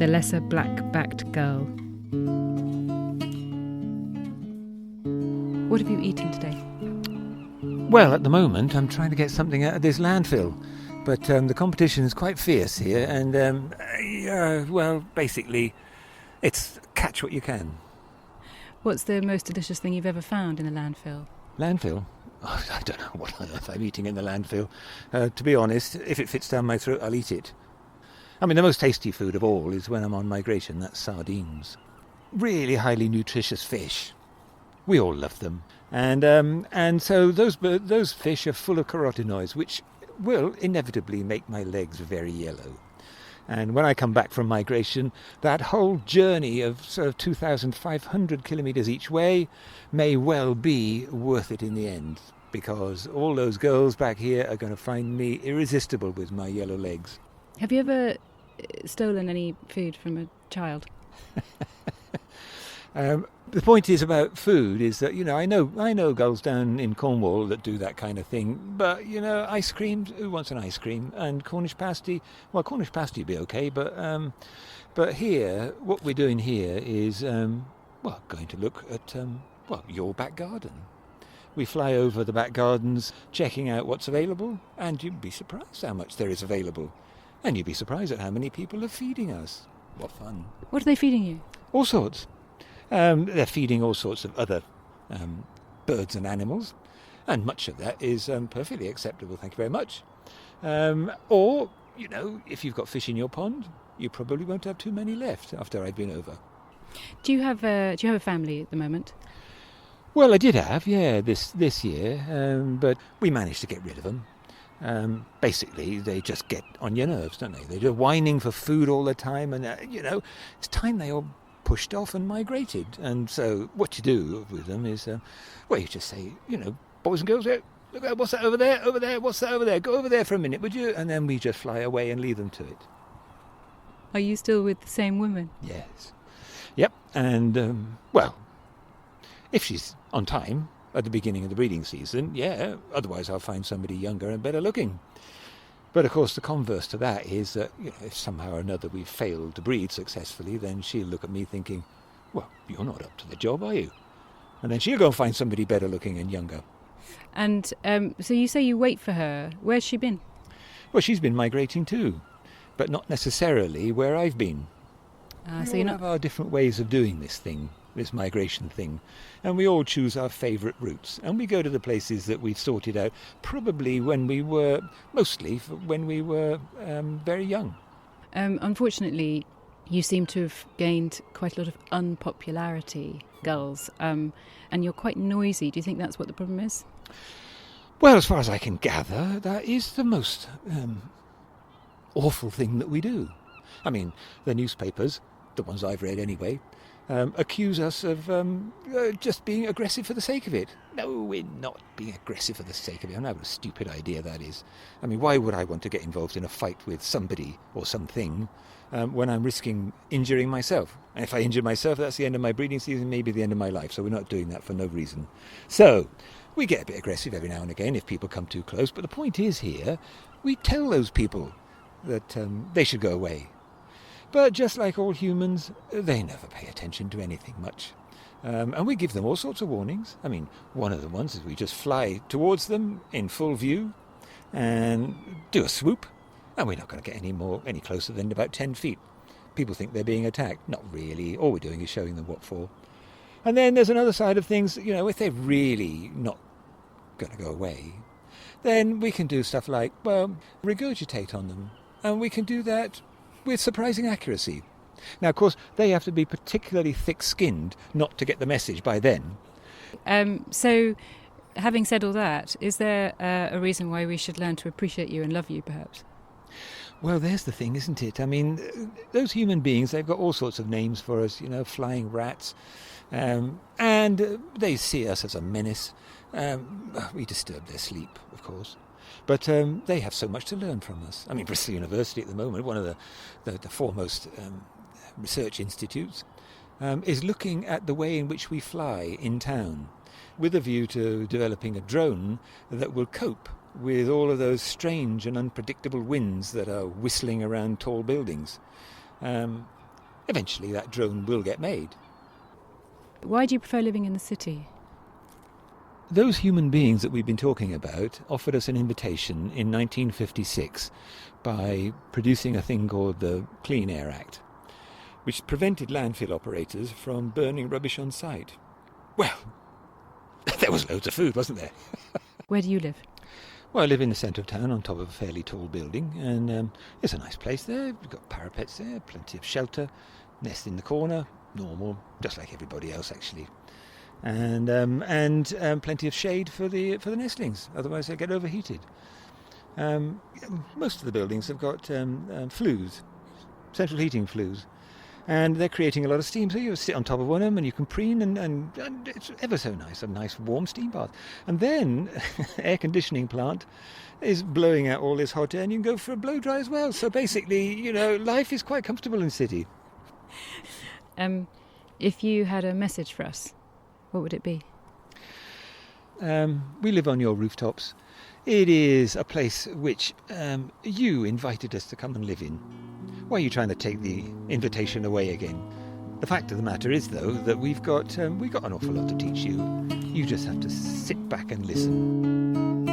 the lesser black-backed gull. What have you eaten today? Well, at the moment, I'm trying to get something out of this landfill. But the competition is quite fierce here, and, basically, it's catch what you can. What's the most delicious thing you've ever found in a landfill? Landfill? Oh, I don't know what on earth I'm eating in the landfill. To be honest, if it fits down my throat, I'll eat it. I mean, the most tasty food of all is when I'm on migration, that's sardines. Really highly nutritious fish. We all love them. And so those fish are full of carotenoids, which will inevitably make my legs very yellow. And when I come back from migration, that whole journey of sort of 2,500 kilometres each way may well be worth it in the end, because all those girls back here are going to find me irresistible with my yellow legs. Have you ever stolen any food from a child? The point is about food is that, I know girls down in Cornwall that do that kind of thing, but, ice cream, who wants an ice cream? And Cornish pasty, well, Cornish pasty would be okay, but here, what we're doing here is, going to look at, your back garden. We fly over the back gardens, checking out what's available, and you'd be surprised how much there is available. And you'd be surprised at how many people are feeding us. What fun. What are they feeding you? All sorts. They're feeding all sorts of other birds and animals, and much of that is perfectly acceptable, thank you very much. Or, if you've got fish in your pond, you probably won't have too many left after I've been over. Do you have a family at the moment? Well, I did have, this year, but we managed to get rid of them. Basically, they just get on your nerves, don't they? They're just whining for food all the time, and, it's time they all pushed off and migrated. And so what you do with them is, you just say, boys and girls, look, what's that over there, what's that over there? Go over there for a minute, would you? And then we just fly away and leave them to it. Are you still with the same woman? Yes. Yep. And, if she's on time at the beginning of the breeding season, otherwise I'll find somebody younger and better looking. But of course the converse to that is that, if somehow or another we've failed to breed successfully, then she'll look at me thinking, well, you're not up to the job, are you? And then she'll go and find somebody better looking and younger. And so you say you wait for her. Where's she been? Well, she's been migrating too, but not necessarily where I've been. We all have our different ways of doing this migration thing, and we all choose our favourite routes, and we go to the places that we've sorted out, probably mostly when we were very young. Unfortunately, you seem to have gained quite a lot of unpopularity, gulls, and you're quite noisy. Do you think that's what the problem is? Well, as far as I can gather, that is the most awful thing that we do. I mean, the newspapers, the ones I've read anyway, accuse us of just being aggressive for the sake of it. No, we're not being aggressive for the sake of it. I know what a stupid idea that is. I mean, why would I want to get involved in a fight with somebody or something when I'm risking injuring myself? And if I injure myself, that's the end of my breeding season, maybe the end of my life. So we're not doing that for no reason. So we get a bit aggressive every now and again if people come too close. But the point is here, we tell those people that they should go away. But just like all humans, they never pay attention to anything much. And we give them all sorts of warnings. I mean, one of the ones is we just fly towards them in full view and do a swoop, and we're not going to get any closer than about 10 feet. People think they're being attacked. Not really. All we're doing is showing them what for. And then there's another side of things, if they're really not going to go away, then we can do stuff like, regurgitate on them. And we can do that with surprising accuracy. Now, of course, they have to be particularly thick-skinned not to get the message by then. So, having said all that, is there a reason why we should learn to appreciate you and love you, perhaps? Well, there's the thing, isn't it? I mean, those human beings, they've got all sorts of names for us, flying rats, and they see us as a menace. We disturb their sleep, of course. But they have so much to learn from us. I mean, Bristol University at the moment, one of the foremost research institutes, is looking at the way in which we fly in town, with a view to developing a drone that will cope with all of those strange and unpredictable winds that are whistling around tall buildings. eventually that drone will get made. Why do you prefer living in the city? Those human beings that we've been talking about offered us an invitation in 1956 by producing a thing called the Clean Air Act, which prevented landfill operators from burning rubbish on site. Well, there was loads of food, wasn't there? Where do you live? Well, I live in the centre of town on top of a fairly tall building, and it's a nice place there. We've got parapets there, plenty of shelter, nest in the corner, normal, just like everybody else actually. And plenty of shade for the nestlings, otherwise they get overheated. Most of the buildings have got flues, central heating flues, and they're creating a lot of steam, so you sit on top of one of them and you can preen, and it's ever so nice, a nice warm steam bath. And then air conditioning plant is blowing out all this hot air, and you can go for a blow dry as well. So basically, life is quite comfortable in the city. If you had a message for us, what would it be? We live on your rooftops. It is a place which you invited us to come and live in. Why are you trying to take the invitation away again? The fact of the matter is, though, that we've got an awful lot to teach you. You just have to sit back and listen.